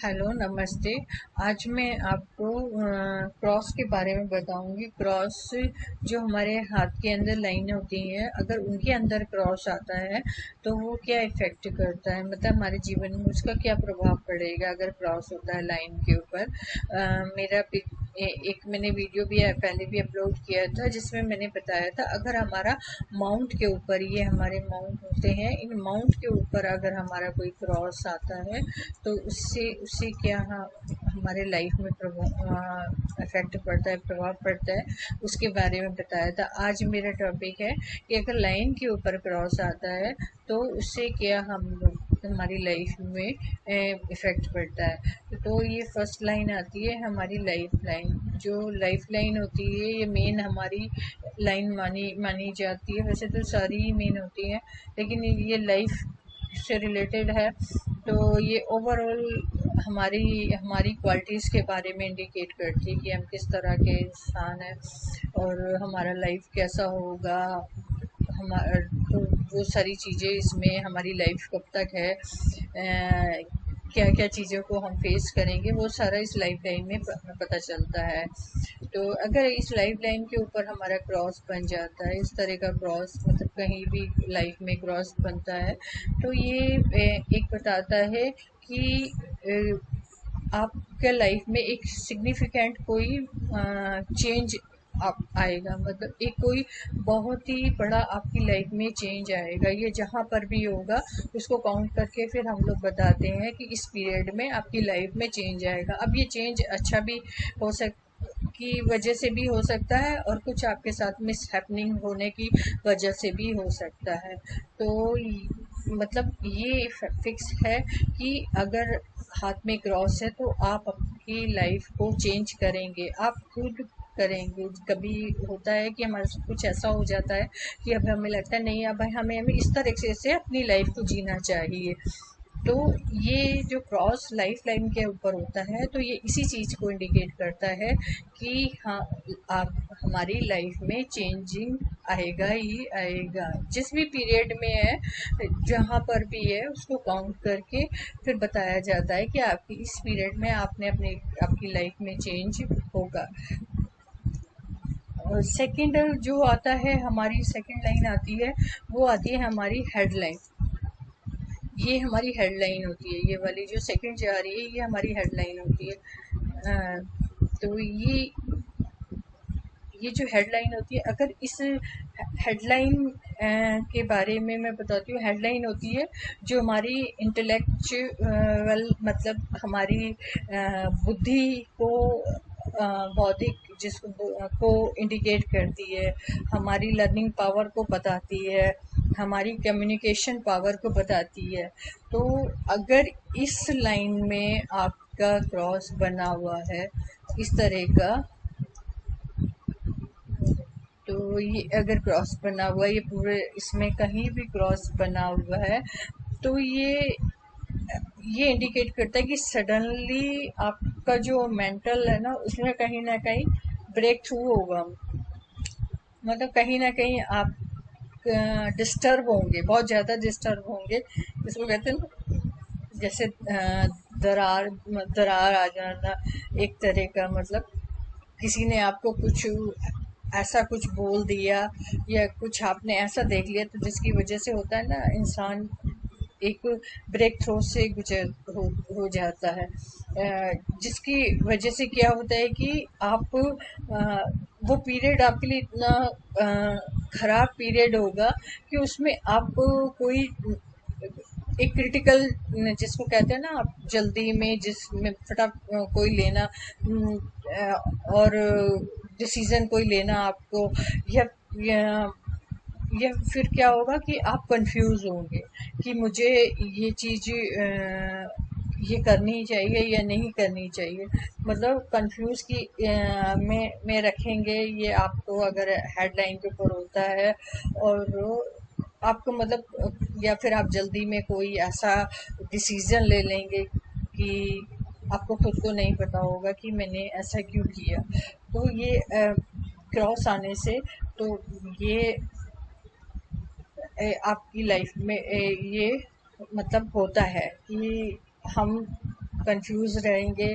Hello नमस्ते। आज मैं आपको क्रॉस के बारे में बताऊंगी। क्रॉस जो हमारे हाथ के अंदर लाइन होती है, अगर उनके अंदर क्रॉस आता है तो वो क्या इफेक्ट करता है, मतलब हमारे जीवन में उसका क्या प्रभाव पड़ेगा अगर क्रॉस होता है लाइन के ऊपर। मेरा एक मैंने वीडियो भी पहले भी अपलोड किया था जिसमें मैंने बताया था, अगर हमारा माउंट के ऊपर, ये हमारे माउंट होते हैं, इन माउंट के ऊपर अगर हमारा कोई क्रॉस आता है तो उससे उससे क्या हमारे लाइफ में इफेक्ट पड़ता है, प्रभाव पड़ता है, उसके बारे में बताया था। आज मेरा टॉपिक है कि अगर लाइन के ऊपर क्रॉस आता है तो उससे क्या हमारी लाइफ में इफेक्ट पड़ता है। तो ये फर्स्ट लाइन आती है हमारी लाइफ लाइन। जो लाइफ लाइन होती है ये मेन हमारी लाइन मानी मानी जाती है। वैसे तो सारी ही मेन होती हैं, लेकिन ये लाइफ से रिलेटेड है। तो ये ओवरऑल हमारी हमारी क्वालिटीज़ के बारे में इंडिकेट करती है कि हम किस तरह के इंसान हैं और हमारा लाइफ कैसा होगा। हमारा तो वो सारी चीज़ें इसमें, हमारी लाइफ कब तक है, क्या क्या चीज़ों को हम फेस करेंगे, वो सारा इस लाइफ लाइन में पता चलता है। तो अगर इस लाइफ लाइन के ऊपर हमारा क्रॉस बन जाता है, इस तरह का क्रॉस, मतलब कहीं भी लाइफ में क्रॉस बनता है, तो ये एक बताता है कि आपके लाइफ में एक सिग्निफिकेंट कोई चेंज आप आएगा, मतलब एक कोई बहुत ही बड़ा आपकी लाइफ में चेंज आएगा। ये जहाँ पर भी होगा उसको काउंट करके फिर हम लोग बताते हैं कि इस पीरियड में आपकी लाइफ में चेंज आएगा। अब ये चेंज अच्छा भी हो की वजह से भी हो सकता है और कुछ आपके साथ मिस हैपनिंग होने की वजह से भी हो सकता है। तो मतलब ये फिक्स है कि अगर हाथ में क्रॉस है तो आप आपकी लाइफ को चेंज करेंगे, आप खुद करेंगे। कभी होता है कि हमारे साथ कुछ ऐसा हो जाता है कि अब हमें लगता है नहीं, अब हमें हमें इस तरह से अपनी लाइफ को जीना चाहिए। तो ये जो क्रॉस लाइफ लाइन के ऊपर होता है तो ये इसी चीज़ को इंडिकेट करता है कि हाँ, आप हमारी लाइफ में चेंजिंग आएगा ही आएगा। जिस भी पीरियड में है, जहाँ पर भी है, उसको काउंट करके फिर बताया जाता है कि आपकी इस पीरियड में आपने अपने आपकी लाइफ में चेंज होगा। और सेकंड जो आता है, हमारी सेकंड लाइन आती है, वो आती है हमारी हेडलाइन। ये हमारी हेडलाइन होती है, ये वाली जो सेकंड जा रही है ये हमारी हेडलाइन होती है। तो ये जो हेडलाइन होती है, अगर इस हेडलाइन के बारे में मैं बताती हूँ। हेडलाइन होती है जो हमारी इंटेलेक्चुअल, मतलब हमारी बुद्धि को, बौद्धिक जिसको को इंडिकेट करती है, हमारी लर्निंग पावर को बताती है, हमारी कम्युनिकेशन पावर को बताती है। तो अगर इस लाइन में आपका क्रॉस बना हुआ है इस तरह का, तो ये अगर क्रॉस बना हुआ है, ये पूरे इसमें कहीं भी क्रॉस बना हुआ है, तो ये इंडिकेट करता है कि सडनली आपका जो मेंटल है ना कहीं ब्रेक थ्रू होगा। मतलब कहीं ना कहीं आप डिस्टर्ब होंगे, बहुत ज़्यादा डिस्टर्ब होंगे। इसको कहते हैं ना, जैसे दरार दरार आ जाना एक तरह का, मतलब किसी ने आपको कुछ ऐसा कुछ बोल दिया या कुछ आपने ऐसा देख लिया, तो जिसकी वजह से होता है ना, इंसान एक ब्रेक थ्रू से हो जाता है। जिसकी वजह से क्या होता है कि आप वो पीरियड आपके लिए इतना खराब पीरियड होगा कि उसमें आप कोई एक क्रिटिकल, जिसको कहते हैं ना, आप जल्दी में जिसमें फटाक कोई लेना, और डिसीजन कोई लेना आपको, या, या या फिर क्या होगा कि आप कंफ्यूज होंगे कि मुझे ये चीज़ ये करनी चाहिए या नहीं करनी चाहिए। मतलब कंफ्यूज की में रखेंगे ये आपको, अगर हेडलाइन के ऊपर होता है। और आपको मतलब, या फिर आप जल्दी में कोई ऐसा डिसीजन ले लेंगे कि आपको खुद को नहीं पता होगा कि मैंने ऐसा क्यों किया। तो ये क्रॉस आने से, तो ये आपकी लाइफ में ये मतलब होता है कि हम कंफ्यूज रहेंगे,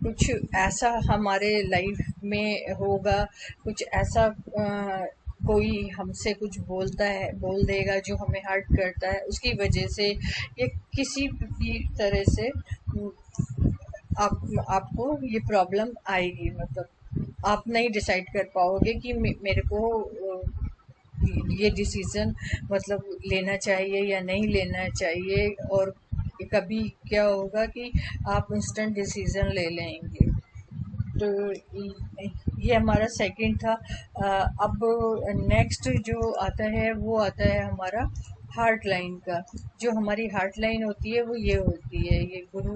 कुछ ऐसा हमारे लाइफ में होगा, कुछ ऐसा कोई हमसे कुछ बोल देगा जो हमें हर्ट करता है, उसकी वजह से या किसी भी तरह से आपको ये प्रॉब्लम आएगी। मतलब आप नहीं डिसाइड कर पाओगे कि मेरे को ये डिसीजन मतलब लेना चाहिए या नहीं लेना चाहिए, और कभी क्या होगा कि आप इंस्टेंट डिसीजन ले लेंगे। तो ये हमारा सेकंड था। अब नेक्स्ट जो आता है वो आता है हमारा हार्ट लाइन का। जो हमारी हार्ट लाइन होती है वो ये होती है, ये गुरु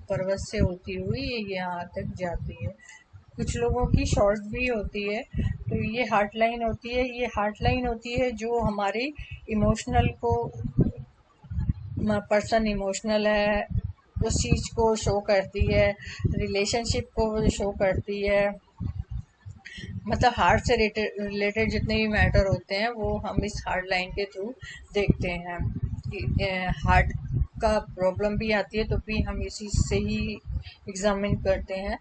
पर्वत से होती हुई ये यहाँ तक जाती है। कुछ लोगों की शॉर्ट भी होती है। तो ये हार्ट लाइन होती है, ये हार्ट लाइन होती है जो हमारे इमोशनल को, पर्सन इमोशनल है उस चीज को शो करती है, रिलेशनशिप को शो करती है। मतलब हार्ट से रिलेटेड जितने भी मैटर होते हैं वो हम इस हार्ट लाइन के थ्रू देखते हैं। हार्ट का प्रॉब्लम भी आती है तो भी हम इसी से ही एग्जामिन करते हैं।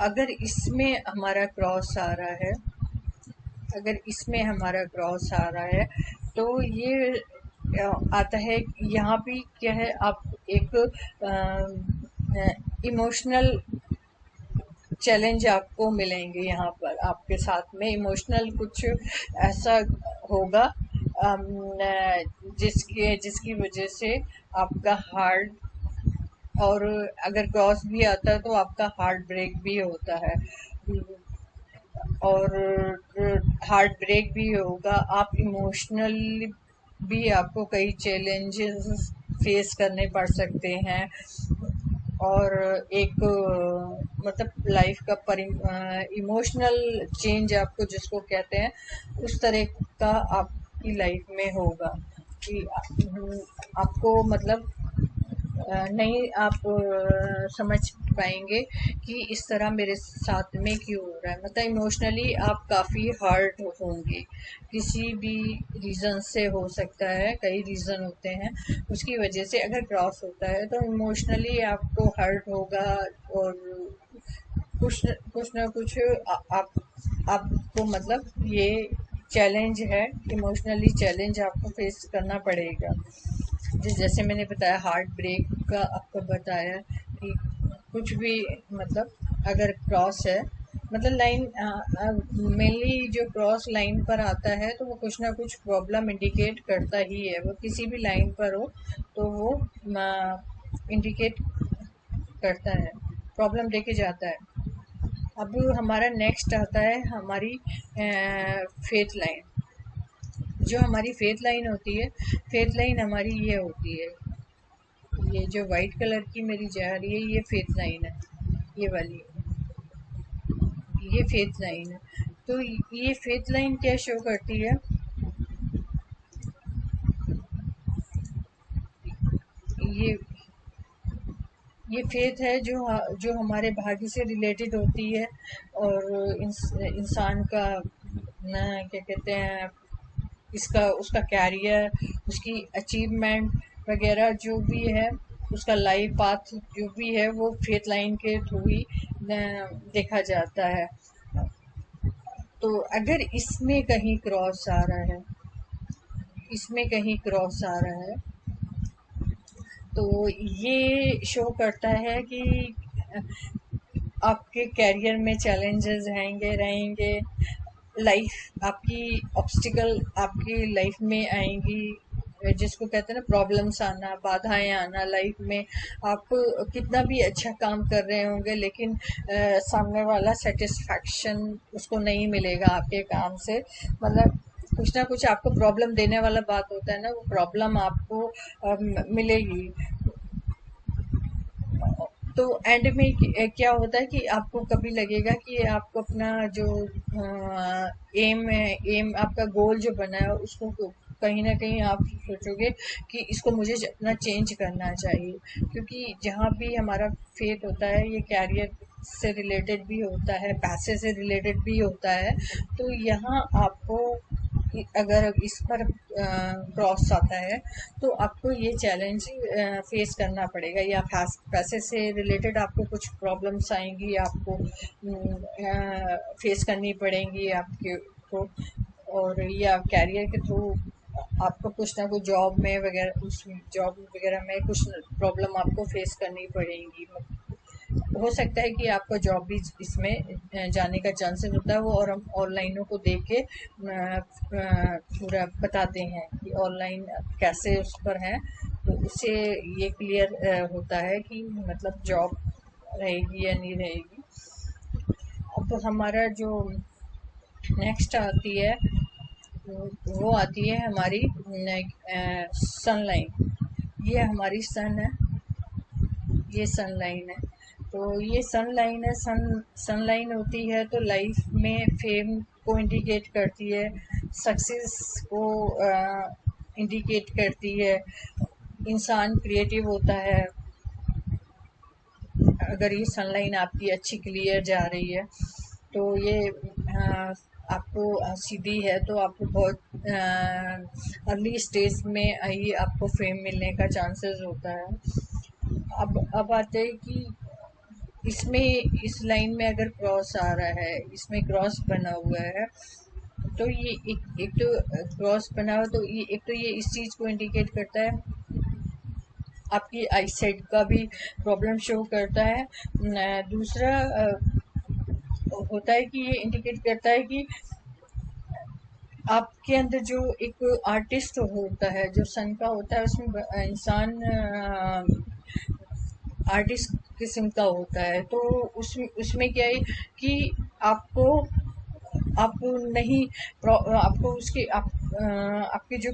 अगर इसमें हमारा क्रॉस आ रहा है, अगर इसमें हमारा क्रॉस आ रहा है तो ये आता है। यहाँ भी क्या है, आप एक इमोशनल चैलेंज आपको मिलेंगे, यहाँ पर आपके साथ में इमोशनल कुछ ऐसा होगा जिसके जिसकी वजह से आपका हार्ट, और अगर क्रॉस भी आता है तो आपका हार्ट ब्रेक भी होता है, और हार्ट ब्रेक भी होगा। आप इमोशनली भी आपको कई चैलेंजेस फेस करने पड़ सकते हैं, और एक मतलब लाइफ का इमोशनल चेंज आपको जिसको कहते हैं उस तरह का आपकी लाइफ में होगा कि आपको मतलब नहीं आप समझ पाएंगे कि इस तरह मेरे साथ में क्यों हो रहा है। मतलब इमोशनली आप काफ़ी हर्ट होंगे, किसी भी रीज़न से हो सकता है, कई रीज़न होते हैं, उसकी वजह से अगर क्रॉस होता है तो इमोशनली आपको हर्ट होगा, और कुछ ना कुछ आपको मतलब ये चैलेंज है, इमोशनली चैलेंज आपको फेस करना पड़ेगा। जैसे मैंने बताया हार्ट ब्रेक का आपको बताया कि कुछ भी मतलब अगर क्रॉस है, मतलब लाइन मेनली जो क्रॉस लाइन पर आता है तो वो कुछ ना कुछ प्रॉब्लम इंडिकेट करता ही है, वो किसी भी लाइन पर हो तो वो इंडिकेट करता है, प्रॉब्लम देके जाता है। अब हमारा नेक्स्ट आता है हमारी फेथ लाइन। जो हमारी फेथ लाइन होती है, फेथ लाइन हमारी ये होती है, ये जो वाइट कलर की मेरी जा रही है ये फेथ लाइन है, ये वाली, ये फेथ लाइन है। तो ये फेथ लाइन क्या शो करती है, ये ये फेथ है जो जो हमारे भाग्य से रिलेटेड होती है, और इंसान का ना क्या कहते हैं, इसका उसका कैरियर, उसकी अचीवमेंट वगैरह जो भी है, उसका लाइफ पाथ जो भी है वो फेथ लाइन के थ्रू ही देखा जाता है। तो अगर इसमें कहीं क्रॉस आ रहा है, इसमें कहीं क्रॉस आ रहा है तो ये शो करता है कि आपके कैरियर में चैलेंजेस रहेंगे, लाइफ आपकी ऑब्स्टिकल आपकी लाइफ में आएंगी, जिसको कहते हैं ना प्रॉब्लम्स आना, बाधाएं आना लाइफ में। आप कितना भी अच्छा काम कर रहे होंगे लेकिन सामने वाला सेटिस्फैक्शन उसको नहीं मिलेगा आपके काम से। मतलब कुछ ना कुछ आपको प्रॉब्लम देने वाला बात होता है ना, वो प्रॉब्लम आपको मिलेगी। तो एंड में क्या होता है कि आपको कभी लगेगा कि आपको अपना जो एम है, एम आपका गोल जो बना है उसको कहीं ना कहीं आप सोचोगे कि इसको मुझे अपना चेंज करना चाहिए, क्योंकि जहाँ भी हमारा फेथ होता है ये कैरियर से रिलेटेड भी होता है, पैसे से रिलेटेड भी होता है। तो यहाँ आपको अगर इस पर क्रॉस आता है तो आपको ये चैलेंज फेस करना पड़ेगा, या पैसे से रिलेटेड आपको कुछ प्रॉब्लम्स आएंगी, आपको फेस करनी पड़ेंगी आपके को, और या कैरियर के थ्रू आपको कुछ ना कुछ जॉब में वगैरह, उस जॉब वगैरह में कुछ प्रॉब्लम आपको फेस करनी पड़ेंगी। हो सकता है कि आपका जॉब भी इसमें जाने का चांसेस होता है वो, और हम ऑनलाइनों को देख के पूरा बताते हैं कि ऑनलाइन कैसे उस पर है, तो उससे ये क्लियर होता है कि मतलब जॉब रहेगी या नहीं रहेगी। अब तो हमारा जो नेक्स्ट आती है वो आती है हमारी सनलाइन। ये हमारी सन है, ये सन लाइन है। तो ये सन लाइन है, सन लाइन होती है तो लाइफ में फेम को इंडिकेट करती है, सक्सेस को इंडिकेट करती है। इंसान क्रिएटिव होता है अगर ये सनलाइन आपकी अच्छी क्लियर जा रही है। तो ये आपको सीधी है तो आपको बहुत अर्ली स्टेज में ही आपको फेम मिलने का चांसेस होता है। अब आते हैं कि इसमें इस लाइन में अगर क्रॉस आ रहा है, इसमें क्रॉस बना हुआ है, तो ये एक तो क्रॉस बना हुआ, तो ये इस चीज़ को इंडिकेट करता है, आपकी आईसाइट का भी प्रॉब्लम शो करता है। दूसरा होता है कि ये इंडिकेट करता है कि आपके अंदर जो एक आर्टिस्ट होता है, जो सन का होता है, उसमें इंसान आर्टिस्ट किस्म का होता है। तो उसमें क्या है कि आपको आप नहीं आपको उसके आपकी जो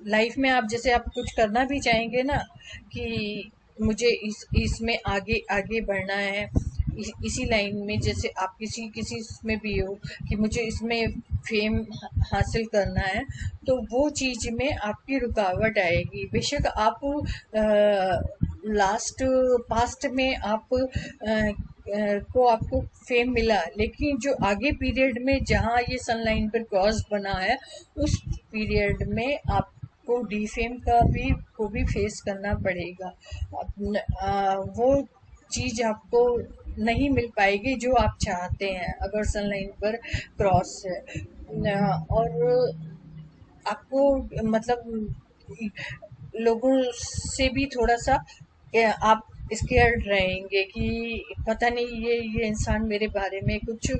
लाइफ में आप जैसे आप कुछ करना भी चाहेंगे ना, कि मुझे इसमें आगे आगे बढ़ना है, इसी लाइन में, जैसे आप किसी किसी में भी हो कि मुझे इसमें फेम हासिल करना है, तो वो चीज में आपकी रुकावट आएगी। बेशक आप लास्ट पास्ट में आप को आपको फेम मिला, लेकिन जो आगे पीरियड में जहाँ ये सनलाइन पर क्रॉस बना है, उस पीरियड में आपको डीफेम को भी फेस करना पड़ेगा। वो चीज आपको नहीं मिल पाएगी जो आप चाहते हैं अगर सनलाइन पर क्रॉस है। और आपको मतलब लोगों से भी थोड़ा सा आप स्केर्ड रहेंगे कि पता नहीं ये इंसान मेरे बारे में कुछ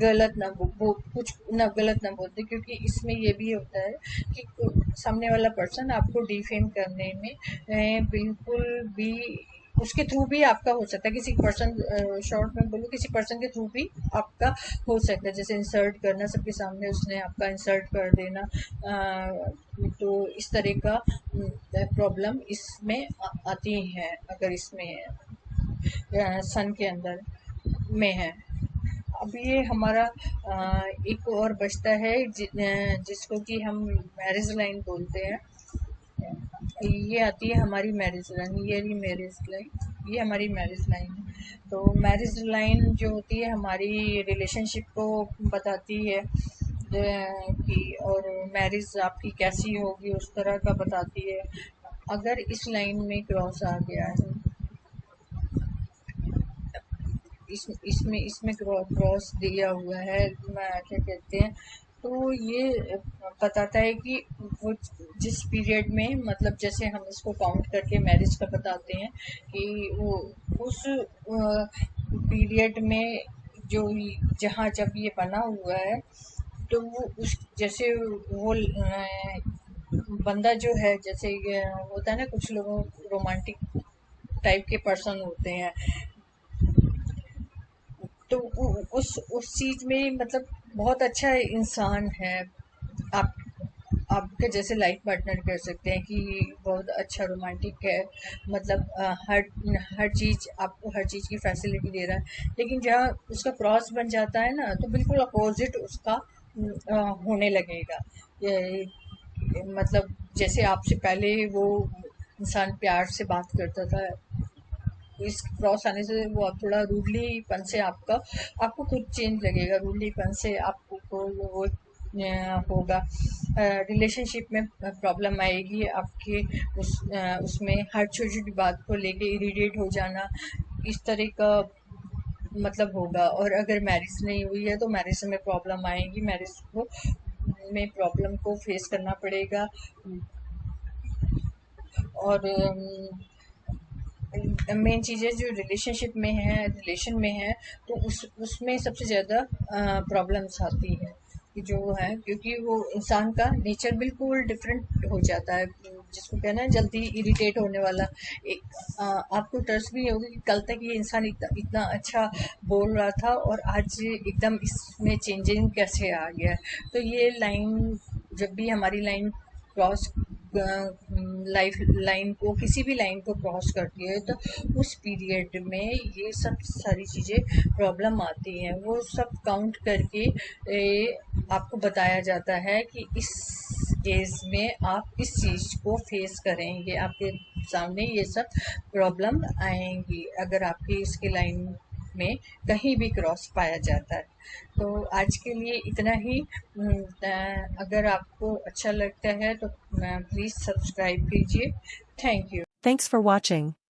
गलत ना कुछ ना गलत ना बोलते, क्योंकि इसमें ये भी होता है कि सामने वाला पर्सन आपको डिफेम करने में बिल्कुल भी उसके थ्रू भी आपका हो सकता है, किसी पर्सन शॉर्ट में बोलूँ, किसी पर्सन के थ्रू भी आपका हो सकता है, जैसे इंसल्ट करना, सबके सामने उसने आपका इंसल्ट कर देना। तो इस तरह का प्रॉब्लम इसमें आती है अगर इसमें सन के अंदर में है। अब ये हमारा एक और बचता है जिसको कि हम मैरिज लाइन बोलते हैं। ये आती है हमारी मैरिज लाइन, ये रही मैरिज लाइन, ये हमारी मैरिज लाइन है। तो मैरिज लाइन जो होती है हमारी रिलेशनशिप को बताती है कि, और मैरिज आपकी कैसी होगी उस तरह का बताती है। अगर इस लाइन में क्रॉस आ गया है, इसमें इसमें क्रॉस दिया हुआ है, क्या कहते हैं, तो ये बताता है कि वो जिस पीरियड में, मतलब जैसे हम इसको काउंट करके मैरिज का बताते हैं कि वो उस पीरियड में जो जहाँ जब ये बना हुआ है, तो वो उस जैसे वो बंदा जो है, जैसे ये होता है ना, कुछ लोगों रोमांटिक टाइप के पर्सन होते हैं, तो उस चीज में मतलब बहुत अच्छा इंसान है, आप आपके जैसे लाइफ पार्टनर कर सकते हैं कि बहुत अच्छा रोमांटिक है, मतलब हर चीज आपको हर चीज की फैसिलिटी दे रहा है। लेकिन जहाँ उसका क्रॉस बन जाता है ना, तो बिल्कुल अपोजिट उसका होने लगेगा। ये, मतलब जैसे आपसे पहले वो इंसान प्यार से बात करता था, इस क्रॉस आने से वो आप थोड़ा रूडली पन से आपका आपको खुद चेंज लगेगा, रूडली पन से आपको वो होगा, रिलेशनशिप में प्रॉब्लम आएगी आपके, उसमें हर छोटी छोटी बात को लेके इरिटेट हो जाना, इस तरह का मतलब होगा। और अगर मैरिज नहीं हुई है तो मैरिज में प्रॉब्लम आएगी, मैरिज को में प्रॉब्लम को फेस करना पड़ेगा। और मेन चीज़ें जो रिलेशनशिप में है, रिलेशन में है, तो उसमें सबसे ज़्यादा प्रॉब्लम्स आती है कि जो है, क्योंकि वो इंसान का नेचर बिल्कुल डिफरेंट हो जाता है, जिसको कहना है जल्दी इरिटेट होने वाला। आपको ट्रस्ट भी नहीं होगा कि कल तक ये इंसान इतना इतना अच्छा बोल रहा था और आज एकदम इसमें चेंजिंग कैसे आ गया। तो ये लाइन, जब भी हमारी लाइन क्रॉस, लाइफ लाइन को, किसी भी लाइन को क्रॉस करती है, तो उस पीरियड में ये सब सारी चीज़ें प्रॉब्लम आती हैं। वो सब काउंट करके आपको बताया जाता है कि इस एज में आप इस चीज़ को फेस करेंगे, आपके सामने ये सब प्रॉब्लम आएंगी अगर आपकी इसके लाइन में कहीं भी क्रॉस पाया जाता है। तो आज के लिए इतना ही। अगर आपको अच्छा लगता है तो प्लीज़ सब्सक्राइब कीजिए। Thank you. Thanks for watching.